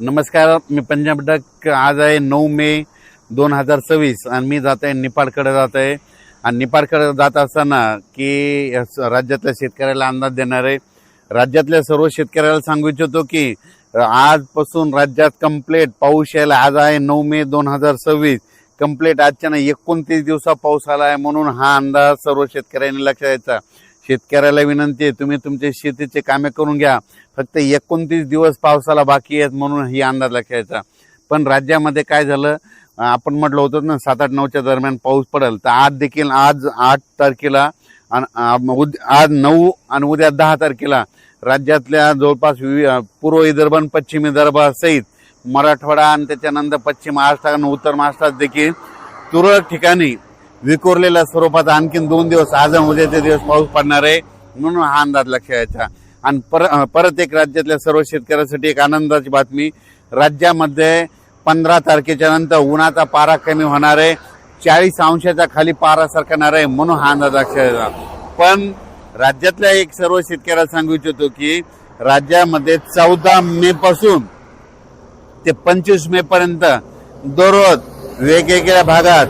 नमस्कार, मी पंजाब डक. आज आहे 9 मे 2026 आणि मी जात आहे निपाडकडे जात आहे. आणि निपाडकडे जात असताना की राज्यातल्या शेतकऱ्याला अंदाज देणार आहे. राज्यातल्या सर्व शेतकऱ्याला सांगू इच्छितो की आजपासून राज्यात कंप्लीट पाऊस यायला. आज आहे 9 मे 2026. कंप्लीट आजच्या 29 दिवसा पाऊस आला आहे, म्हणून हा अंदाज सर्व शेतकऱ्यांनी लक्षात घ्यायचा. शेतकऱ्याला विनंती आहे, तुम्ही तुमचे शेतीचे कामे करून घ्या. फक्त 29 दिवस पावसाला बाकी आहेत, म्हणून ही अंदाज लक्षात घ्यायचा. पण राज्यामध्ये काय झालं, आपण म्हटलं होतं ना 7-8-9च्या दरम्यान पाऊस पडेल, तर आज देखील आज 8 तारखेला आज 9 आणि उद्या 10 तारखेला राज्यातल्या जवळपास पूर्व विदर्भ आणि पश्चिम विदर्भासहित मराठवाडा आणि त्याच्यानंतर पश्चिम महाराष्ट्र आणि उत्तर महाराष्ट्रात देखील तुरळक ठिकाणी विखुरलेल्या स्वरूपात आणखीन 2 दिवस आज आणि उद्याचे दिवस पाऊस पडणार आहे, म्हणून हा अंदाज लक्षात घ्यायचा. आणि परत एक राज्यातल्या सर्व शेतकऱ्यांसाठी एक आनंदाची बातमी. राज्यामध्ये 15 तारखेच्या नंतर उन्हाचा पारा कमी होणार आहे, 40 अंशाच्या खाली पारा सरकणार आहे, म्हणून हा अंदाज लक्षात घ्यायचा. पण राज्यातल्या एक सर्व शेतकऱ्याला सांगू इच्छितो की राज्यामध्ये 14 मे पासून ते 25 मे पर्यंत दररोज वेगवेगळ्या भागात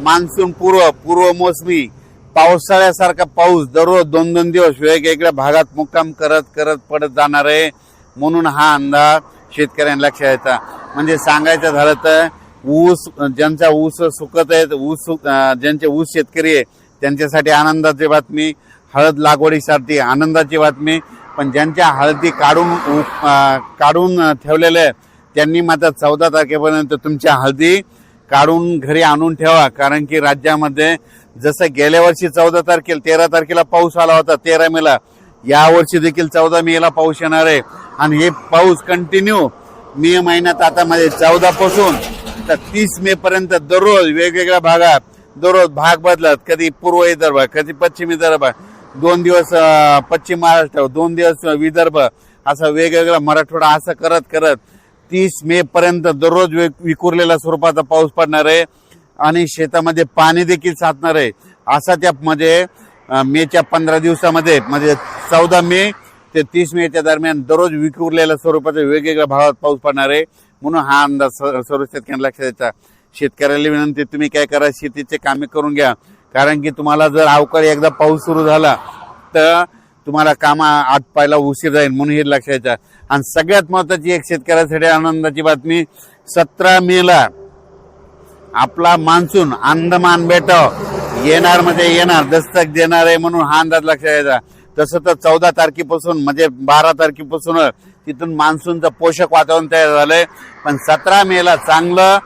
मान्सून पूर्व मोसमी पावसाळ्यासारखा पाऊस दररोज 2-2 दिवस वेगवेगळ्या भागात मुक्काम करत पडत जाणार आहे, म्हणून हा अंदाज शेतकऱ्यांना लक्षात घ्यायचा. म्हणजे सांगायचं झालं तर ऊस ज्यांचा ऊस सुकत आहे, ज्यांचे ऊस शेतकरी आहे त्यांच्यासाठी आनंदाची बातमी. हळद लागवडीसाठी आनंदाची बातमी. पण ज्यांच्या हळदी काढून ठेवलेल्या त्यांनी मात्र 14 तारखेपर्यंत तुमच्या हळदी काढून घरी आणून ठेवा. कारण की राज्यामध्ये जसं गेल्या वर्षी 14 तारखेला 13 तारखेला पाऊस आला होता 13 मेला, या वर्षी देखील 14 मेला पाऊस येणार आहे. आणि हे पाऊस कंटिन्यू मे महिन्यात आता मध्ये 14 पासून तर 30 मे पर्यंत दररोज वेगवेगळ्या भागात दररोज भाग बदलत, कधी पूर्व विदर्भ, कधी पश्चिम विदर्भ, 2 दिवस पश्चिम महाराष्ट्र, 2 दिवस विदर्भ, असं वेगवेगळा मराठवाडा, असं करत 30 मे पर्यंत दररोज विखुरलेल्या स्वरूपाचा पाऊस पडणार आहे. आणि शेतामध्ये पाणी देखील साचणार आहे. असा त्यामध्ये मेच्या 15 दिवसामध्ये म्हणजे 14 मे ते 30 मेच्या दरम्यान दररोज विखुरलेल्या स्वरूपाचा वेगवेगळ्या भागात पाऊस पडणार आहे, म्हणून हा अंदाज सर्व शेतकऱ्यांना लक्षात द्यायचा. शेतकऱ्याला विनंती, तुम्ही काय करा, शेतीचे कामे करून घ्या. कारण की तुम्हाला जर अवकाळी एकदा पाऊस सुरू झाला तर तुम्हाला कामा आटपायला उशीर जाईल, म्हणून हे लक्षात द्यायचं. आणि सगळ्यात महत्वाची एक शेतकऱ्यासाठी आनंदाची बातमी, 17 मेला आपला मान्सून अंदमान बेटावर येणार दस्तक देणार आहे, म्हणून हा अंदाज लक्षात घ्यायचा. तसं तर 14 तारखेपासून म्हणजे 12 तारखेपासून तिथून मान्सूनचं पोषक वातावरण तयार झालंय. पण 17 मेला चांगलं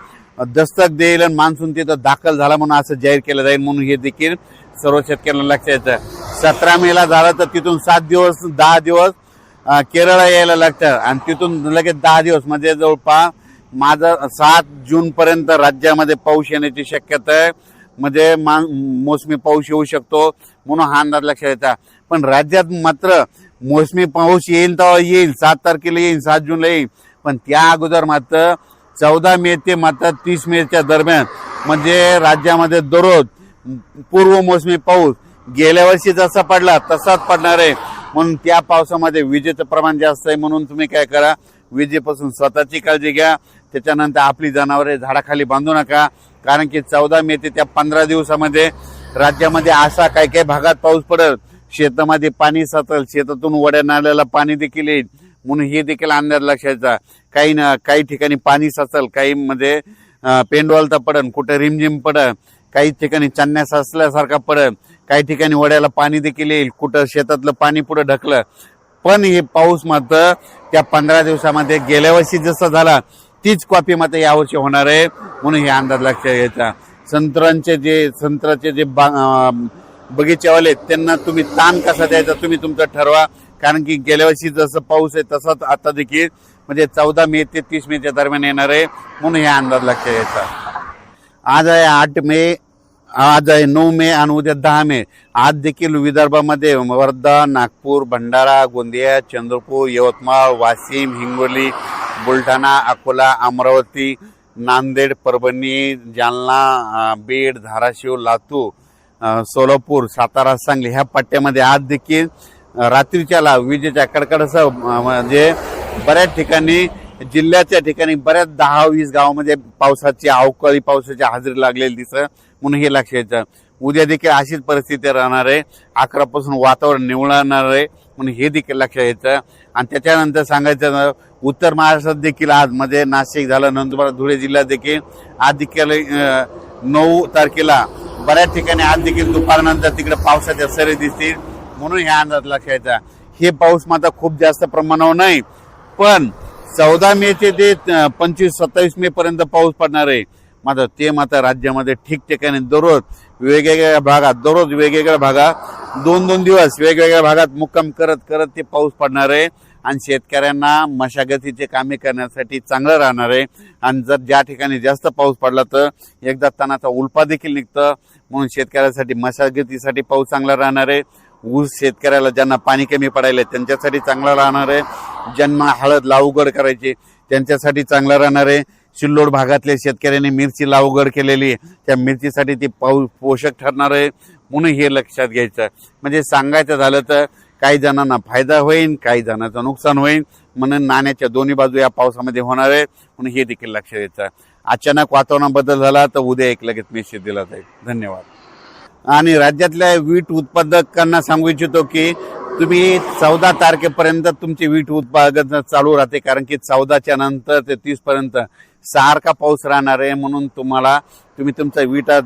दस्तक देईल आणि मान्सून तिथं दाखल झाला म्हणून असं जाहीर केलं जाईल, म्हणून हे देखील सर्व शेतकऱ्यांना लक्षात द्यायचं. 17 मेला झालं तर तिथून 10 दिवस केरळ यायला लागतं आणि तिथून लगेच 10 दिवस म्हणजे जवळपास माझं 7 जून पर्यंत राज्यामध्ये पाऊस येण्याची शक्यता आहे. म्हणजे मोसमी पाऊस येऊ शकतो, म्हणून हा अंदाज लक्षात द्यायचा. पण राज्यात मात्र मोसमी पाऊस येईल तेव्हा येईल, 7 तारखेला येईल, 7 जूनला येईल. पण त्या अगोदर मात्र 14 मे ते मात्र 30 मेच्या दरम्यान म्हणजे राज्यामध्ये दररोज पूर्व मोसमी पाऊस गेल्या वर्षी जसा पडला तसाच पडणार आहे. म्हणून त्या पावसामध्ये विजेचं प्रमाण जास्त आहे, म्हणून तुम्ही काय करा, विजेपासून स्वतःची काळजी घ्या. त्याच्यानंतर आपली जनावरे झाडाखाली बांधू नका. कारण की 14 मे ते त्या 15 दिवसामध्ये राज्यामध्ये असा काही भागात पाऊस पडेल, शेतामध्ये पाणी साचेल, शेतातून वड्या नाल्याला पाणी देखील येईल, म्हणून हे देखील अंदाज लक्षात. काही ठिकाणी पाणी साचेल, काही मध्ये पेंडवालता पडेल, कुठे रिमझिम पडेल, काही ठिकाणी चन्या साचल्यासारखा पडेल, काही ठिकाणी वड्याला पाणी देखील येईल, कुठं शेतातलं पाणी पुढे ढकलं. पण हे पाऊस मात्र त्या 15 दिवसामध्ये गेल्या वर्षी जसा झाला तीच कॉपी मात्र यावर्षी होणार आहे, म्हणून हे अंदाज लक्षात घ्यायचा. संत्र्याचे जे बगीचेवाले त्यांना तुम्ही ताण कसा द्यायचा तुम्ही तुमचं ठरवा. कारण की गेल्या वर्षी जसं पाऊस आहे तसाच आता देखील म्हणजे 14 मे ते 30 मेच्या दरम्यान येणार आहे, म्हणून हे अंदाज लक्षात घ्यायचा. आज आहे 8 मे, आज आहे 9 मे आणि उद्या 10 मे. आज देखील विदर्भामध्ये वर्धा, नागपूर, भंडारा, गोंदिया, चंद्रपूर, यवतमाळ, वाशिम, हिंगोली, बुलढाणा, अकोला, अमरावती, नांदेड, परभणी, जालना, बीड, धाराशिव, लातूर, सोलापूर, सातारा, सांगली ह्या पट्ट्यामध्ये आज देखील रात्रीच्याला विजेच्या कडकडासह म्हणजे बऱ्याच ठिकाणी जिल्ह्याच्या ठिकाणी बऱ्याच 10-20 गावामध्ये पावसाची अवकाळी पावसाची हजेरी लागलेली दिसत, म्हणून हे लक्ष द्यायचं. उद्या देखील अशीच परिस्थिती राहणार आहे. 11 पासून वातावरण निवळणार आहे, म्हणून हे देखील लक्षात घ्यायचं. आणि त्याच्यानंतर सांगायचं उत्तर महाराष्ट्रात देखील आज मध्ये नाशिक झालं, नंदुरबार, धुळे जिल्ह्यात देखील आज देखील 9 तारखेला बऱ्याच ठिकाणी आज देखील दुपारनंतर तिकडे पावसाच्या सरी दिसतील, म्हणून ह्या अंदाज लक्षात घ्यायचा. हे पाऊस मात्र खूप जास्त प्रमाणावर नाही, पण 14 मे ते 25-27 मे पर्यंत पाऊस पडणार आहे. मात्र ते मात्र राज्यामध्ये ठिकठिकाणी दररोज वेगवेगळ्या भागात 2-2 दिवस वेगवेगळ्या भागात मुक्काम करत करत ते पाऊस पडणार आहे. आणि शेतकऱ्यांना मशागतीचे कामे करण्यासाठी चांगलं राहणार आहे. आणि जर ज्या ठिकाणी जास्त पाऊस पडला तर एकदा तणाचा उल्पा देखील निघतं, म्हणून शेतकऱ्यासाठी मशागतीसाठी पाऊस चांगला राहणार आहे. ऊस शेतकऱ्याला ज्यांना पाणी कमी पडायला त्याच्यासाठी चांगला राहणार आहे. ज्यांना हळद लागवड करायची त्यांच्यासाठी चांगला राहणार आहे. सिल्लोड भागातल्या शेतकऱ्यांनी मिरची लागवड केलेली त्या मिरचीसाठी ती पाऊस पोषक ठरणार आहे, म्हणून हे लक्षात घ्यायचं. म्हणजे सांगायचं झालं तर काही जणांना फायदा होईल, काही जणांचं नुकसान होईल, म्हणून नाण्याच्या दोन्ही बाजू या पावसामध्ये होणार आहे, म्हणून हे देखील लक्षात घ्यायचं. अचानक वातावरणात बदल झाला तर उद्या एक लगेच मेसेज दिला जाईल. धन्यवाद. आणि राज्यातल्या वीट उत्पादकांना सांगू इच्छितो की तुम्ही 14 तारखेपर्यंत तुमची वीट उत्पादन चालू राहते, कारण की 14च्या नंतर ते 30 पर्यंत सारखा पाऊस राहणार आहे. म्हणून तुम्ही तुमचा विटा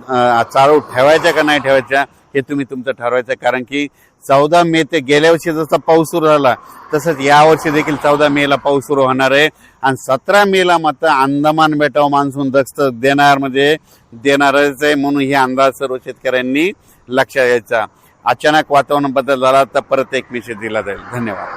चालू ठेवायच्या का नाही ठेवायच्या हे तुम्ही तुमचं ठरवायचं, कारण की 14 मे ते गेल्या वर्षी जसा पाऊस सुरू झाला तसंच यावर्षी देखील 14 मेला पाऊस सुरू होणार आहे. आणि 17 मेला मात्र अंदमान बेटावर मान्सून दस्तक देणारच आहे, म्हणून हे अंदाज सर्व शेतकऱ्यांनी लक्षात घ्यायचा. अचानक वातावरण बदल झाला तर परत एक मेसेज दिला जाईल. धन्यवाद.